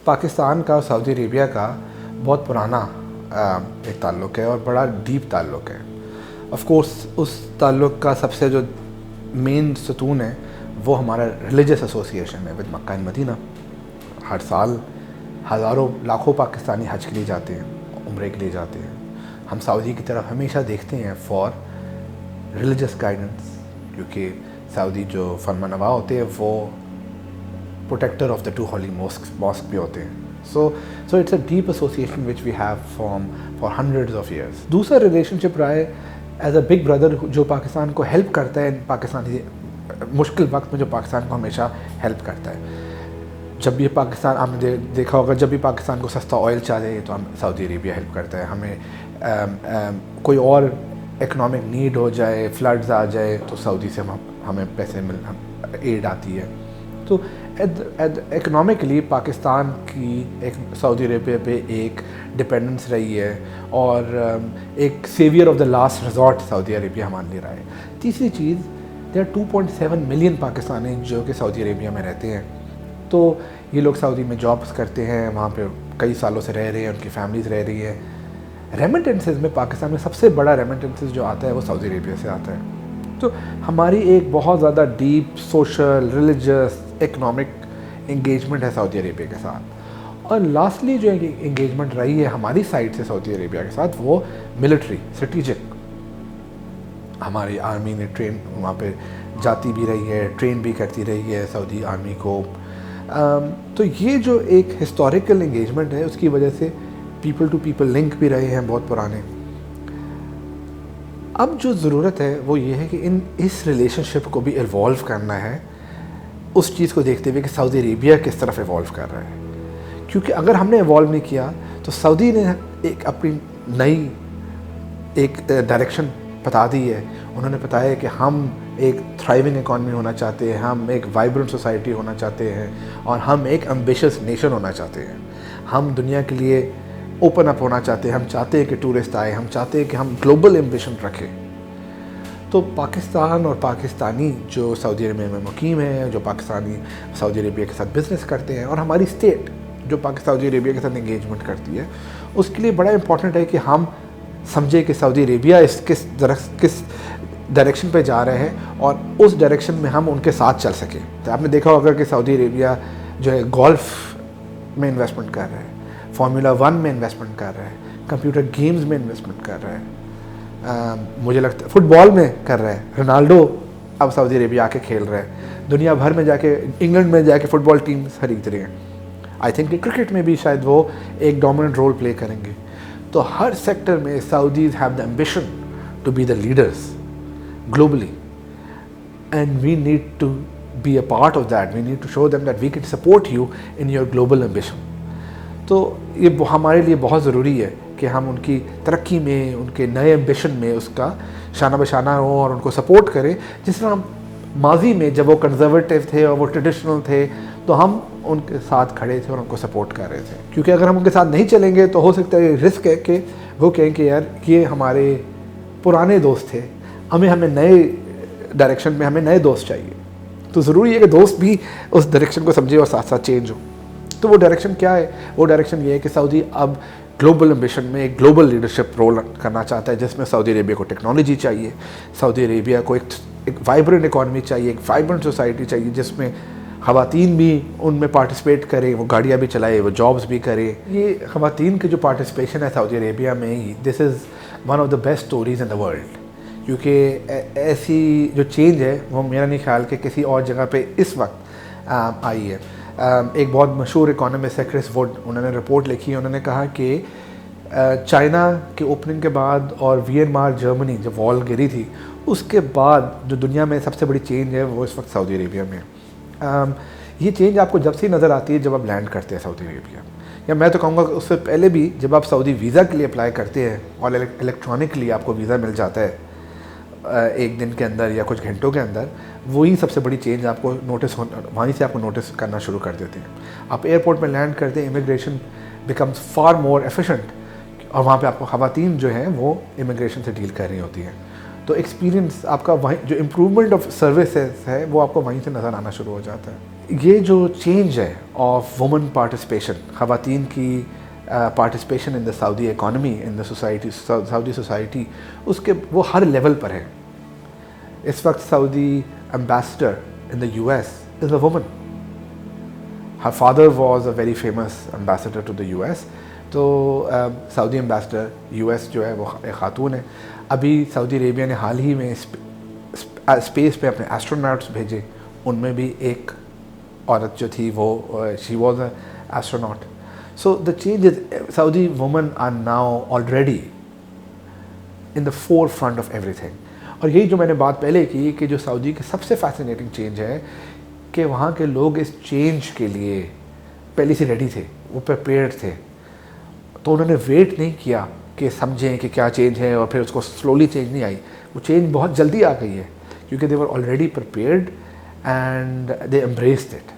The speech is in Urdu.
پاکستان کا اور سعودی عربیہ کا بہت پرانا ایک تعلق ہے اور بڑا ڈیپ تعلق ہے. آف کورس اس تعلق کا سب سے جو مین ستون ہے وہ ہمارا ریلیجس ایسوسیشن ہے ود مکہ اینڈ مدینہ. ہر سال ہزاروں لاکھوں پاکستانی حج کے لیے جاتے ہیں, عمرے کے لیے جاتے ہیں. ہم سعودی کی طرف ہمیشہ دیکھتے ہیں فار ریلیجس گائیڈنس, کیونکہ سعودی جو فرمانروا ہوتے ہیں وہ protector of the two holy mosques بھی ہوتے ہیں. So it's a deep association which we have for hundreds of years. دوسرا ریلیشن شپ رہا ہے ایز اے بگ بردر جو پاکستان کو ہیلپ کرتا ہے پاکستانی مشکل وقت میں, جو پاکستان کو ہمیشہ ہیلپ کرتا ہے. جب بھی پاکستان, آپ نے دیکھا ہوگا, جب بھی پاکستان کو سستا آئل چاہیے تو ہم سعودی عربیہ ہیلپ کرتا ہے. ہمیں کوئی اور اکنامک نیڈ ہو جائے, فلڈز آ جائے تو سعودی سے ہمیں پیسے ایڈ آتی ہے. تو اکنامکلی پاکستان کی ایک سعودی عربیہ پہ ایک ڈپینڈنس رہی ہے اور ایک saviour of the last resort سعودی عربیہ ہمارے لیے رہا ہے. تیسری چیز, دیر آر 2.7 ملین پاکستانی جو کہ سعودی عربیہ میں رہتے ہیں. تو یہ لوگ سعودی میں جابس کرتے ہیں, وہاں پہ کئی سالوں سے رہ رہے ہیں, ان کی فیملیز رہ رہی ہے. ریمیٹنسز میں پاکستان میں سب سے بڑا ریمیٹنسز جو آتا ہے وہ سعودی عربیہ سے آتا ہے. تو ہماری ایک بہت زیادہ deep social, religious, economic engagement ہے سعودی عربیہ کے ساتھ. اور لاسٹلی جو انگیجمنٹ رہی ہے ہماری سائڈ سے سعودی عربیہ کے ساتھ وہ ملٹری اسٹریٹجک. ہماری آرمی نے ٹرین وہاں پہ جاتی بھی رہی ہے, ٹرین بھی کرتی رہی ہے سعودی آرمی کو. تو یہ جو ایک ہسٹوریکل انگیجمنٹ ہے اس کی وجہ سے پیپل ٹو پیپل لنک بھی رہے ہیں بہت پرانے. اب جو ضرورت ہے وہ یہ ہے کہ اس ریلیشن شپ کو بھی ایوالو کرنا ہے, اس چیز کو دیکھتے ہوئے کہ سعودی عربیہ کس طرف ایوالو کر رہا ہے. کیونکہ اگر ہم نے ایوالو نہیں کیا تو سعودی نے ایک اپنی نئی ایک ڈائریکشن بتا دی ہے. انہوں نے بتایا ہے کہ ہم ایک تھرائیونگ اکانومی ہونا چاہتے ہیں, ہم ایک وائبرنٹ سوسائٹی ہونا چاہتے ہیں, اور ہم ایک ایمبیشس نیشن ہونا چاہتے ہیں. ہم دنیا کے لیے اوپن اپ ہونا چاہتے ہیں, ہم چاہتے ہیں کہ ٹورسٹ آئے, ہم چاہتے ہیں کہ ہم گلوبل ایمبیشن رکھیں. تو پاکستان اور پاکستانی جو سعودی عربیہ میں مقیم ہیں, جو پاکستانی سعودی عربیہ کے ساتھ بزنس کرتے ہیں, اور ہماری اسٹیٹ جو سعودی عربیہ کے ساتھ انگیجمنٹ کرتی ہے, اس کے لیے بڑا امپورٹنٹ ہے کہ ہم سمجھے کہ سعودی عربیہ کس ڈائریکشن پہ جا رہے ہیں اور اس ڈائریکشن میں ہم ان کے ساتھ چل سکیں. تو آپ نے دیکھا ہوگا کہ سعودی عربیہ جو ہے گولف میں انویسٹمنٹ کر رہا ہے, فارمولا 1 میں انویسٹمنٹ کر رہا ہے, کمپیوٹر گیمز میں انویسٹمنٹ کر رہا ہے, مجھے لگتا ہے فٹ بال میں کر رہا ہے. رونالڈو اب سعودی عربیہ آ کے کھیل رہا ہے, دنیا بھر میں جا کے انگلینڈ میں جا کے فٹ بال ٹیم خرید رہے ہیں. آئی تھنک کہ کرکٹ میں بھی شاید وہ ایک ڈومیننٹ رول پلے کریں گے. تو ہر سیکٹر میں Saudis have the ambition to be the leaders globally, and we need to be a part of that. We need to show them that we can support you in your global ambition. تو یہ ہمارے لیے بہت ضروری ہے کہ ہم ان کی ترقی میں, ان کے نئے ایمبیشن میں اس کا شانہ بشانہ ہوں اور ان کو سپورٹ کریں. جس طرح ماضی میں جب وہ کنزرویٹو تھے اور وہ ٹریڈیشنل تھے تو ہم ان کے ساتھ کھڑے تھے اور ان کو سپورٹ کر رہے تھے. کیونکہ اگر ہم ان کے ساتھ نہیں چلیں گے تو ہو سکتا ہے رسک ہے کہ وہ کہیں کہ یار یہ ہمارے پرانے دوست تھے, ہمیں نئے ڈائریکشن میں ہمیں نئے دوست چاہیے. تو ضروری ہے کہ دوست بھی اس ڈائریکشن کو سمجھے اور ساتھ ساتھ چینج ہو. تو وہ ڈائریکشن کیا ہے؟ وہ ڈائریکشن یہ ہے کہ سعودی اب گلوبل ایمبیشن میں ایک گلوبل لیڈرشپ رول کرنا چاہتا ہے, جس میں سعودی عربیہ کو ٹیکنالوجی چاہیے, سعودی عربیہ کو ایک وائبرنٹ اکانومی چاہیے, ایک وائبرنٹ سوسائٹی چاہیے جس میں خواتین بھی ان میں پارٹیسپیٹ کریں, وہ گاڑیاں بھی چلائے, وہ جابس بھی کریں. یہ خواتین کی جو پارٹیسپیشن ہے سعودی عربیہ میں, this is one of the best stories in the world. کیونکہ ایسی جو چینج ہے وہ میرا نہیں خیال کہ کسی اور جگہ پہ اس وقت آئی ہے. ایک بہت مشہور اکانومسٹ ہے کرس ووڈ, انہوں نے رپورٹ لکھی ہے. انہوں نے کہا کہ چائنا کے اوپننگ کے بعد اور ویتنام, جرمنی جب وال گری تھی, اس کے بعد جو دنیا میں سب سے بڑی چینج ہے وہ اس وقت سعودی عربیہ میں. یہ چینج آپ کو جب سے نظر آتی ہے جب آپ لینڈ کرتے ہیں سعودی عربیہ, یا میں تو کہوں گا کہ اس سے پہلے بھی جب آپ سعودی ویزا کے لیے اپلائی کرتے ہیں اور الیکٹرانکلی آپ کو ویزا مل جاتا ہے ایک دن کے اندر یا کچھ گھنٹوں کے اندر, وہی سب سے بڑی چینج آپ کو نوٹس وہیں سے آپ کو نوٹس کرنا شروع کر دیتے ہیں. آپ ایئرپورٹ میں لینڈ کرتے ہیں, immigration becomes for more efficient, اور وہاں پہ آپ کو خواتین جو ہیں وہ امیگریشن سے ڈیل کر رہی ہوتی ہیں. تو ایکسپیرینس آپ کا وہیں جو امپرومنٹ آف سروسز ہے وہ آپ کو وہیں سے نظر آنا شروع ہو جاتا ہے. یہ جو چینج ہے آف وومن پارٹیسپیشن، خواتین کی participation in the Saudi economy, in the society, Saudi society, اس کے وہ ہر لیول پر ہے. اس وقت Saudi ambassador in the US is a woman. Her father was a very famous ambassador to the US. تو سعودی امبیسڈر US جو ہے وہ ایک خاتون ہے. ابھی سعودی عربیہ نے حال ہی میں اسپیس پہ اپنے ایسٹروناٹس بھیجے، ان میں بھی ایک عورت جو تھی وہ she was a astronaut. So the change is Saudi women are now already in the forefront of everything. اور یہی جو میں نے بات پہلے کی کہ جو سعودی کی سب سے فیسینیٹنگ چینج ہے کہ وہاں کے لوگ اس چینج کے لیے پہلے سے ریڈی تھے، وہ پریپیئرڈ تھے. تو انہوں نے ویٹ نہیں کیا کہ سمجھیں کہ کیا چینج ہے اور پھر اس کو سلولی چینج نہیں آئی. وہ چینج بہت جلدی آ گئی ہے کیونکہ they were already prepared and they embraced it.